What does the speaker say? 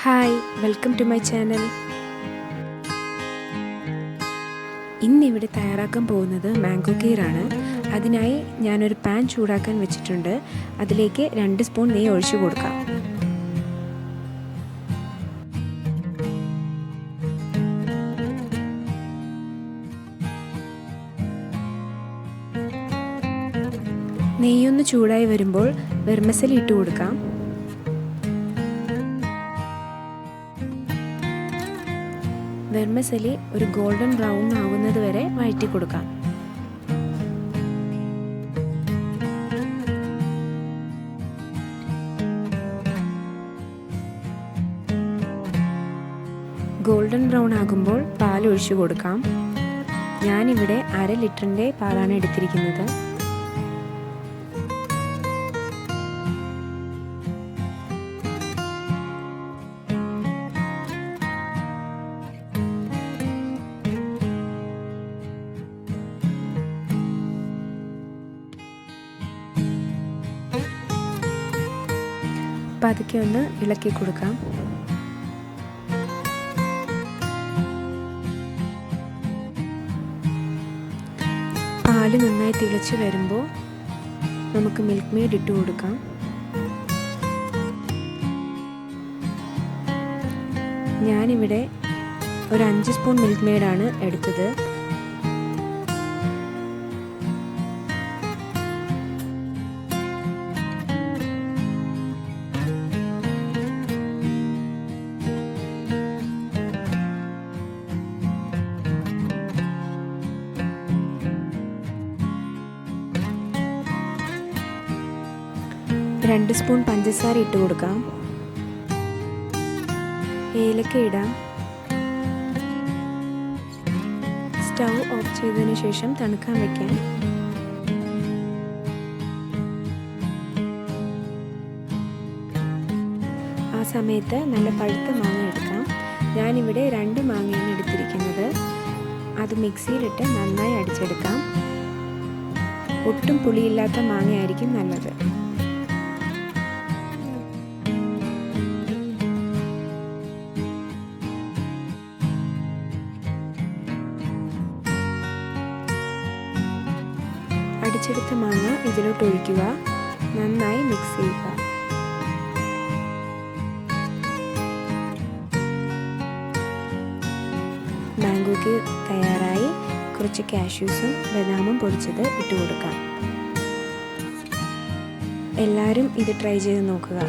Hi, welcome to my channel. ഇന്നിവിടെ തയ്യാറാക്കാൻ പോകുന്നത് മാംഗോ കീറാണ്. അതിനായി ഞാനൊരു പാൻ ചൂടാക്കാൻ വെച്ചിട്ടുണ്ട്. അതിലേക്ക് 2 സ്പൂൺ നെയ്യ് ഒഴിച്ചു കൊടുക്കാം. നെയ്യൊന്ന് ചൂടായി വരുമ്പോൾ വെർമസലി ഇട്ട് കൊടുക്കാം. വെർമസലി ഒരു ഗോൾഡൻ ബ്രൗൺ ആവുന്നത് വരെ വഴറ്റി കൊടുക്കാം. ഗോൾഡൻ ബ്രൗൺ ആകുമ്പോൾ പാൽ ഒഴിച്ചു കൊടുക്കാം. ഞാനിവിടെ 1/2 ലിറ്ററിൻ്റെ പാലാണ് എടുത്തിരിക്കുന്നത്. പതുക്കെ ഒന്ന് ഇളക്കി കൊടുക്കാം. പാല് നന്നായി തിളച്ച് വരുമ്പോൾ നമുക്ക് മിൽക്ക് മെയ്ഡ് ഇട്ട് കൊടുക്കാം. ഞാനിവിടെ ഒരു 5 സ്പൂൺ മിൽക്ക് മെയ്ഡാണ് എടുത്തത്. രണ്ട് സ്പൂൺ പഞ്ചസാര ഇട്ട് കൊടുക്കാം. ഏലക്ക ഇടാം. സ്റ്റൗ ഓഫ് ചെയ്തതിന് ശേഷം തണുക്കാൻ വയ്ക്കാം. ആ സമയത്ത് നല്ല പഴുത്ത മാങ്ങ എടുക്കാം. ഞാനിവിടെ 2 മാങ്ങയാണ് എടുത്തിരിക്കുന്നത്. അത് മിക്സിയിലിട്ട് നന്നായി അടിച്ചെടുക്കാം. ഒട്ടും പുളിയില്ലാത്ത മാങ്ങയായിരിക്കും നല്ലത്. അടിച്ചെടുത്ത മാങ്ങ ഇതിലോട്ട് ഒഴിക്കുക. നന്നായി മിക്സ് ചെയ്യുക. മാംഗോ കീർ തയ്യാറായി. കുറച്ച് കാഷ്യൂസും ബദാമും പൊടിച്ചത് ഇട്ട് കൊടുക്കാം. എല്ലാവരും ഇത് ട്രൈ ചെയ്ത് നോക്കുക.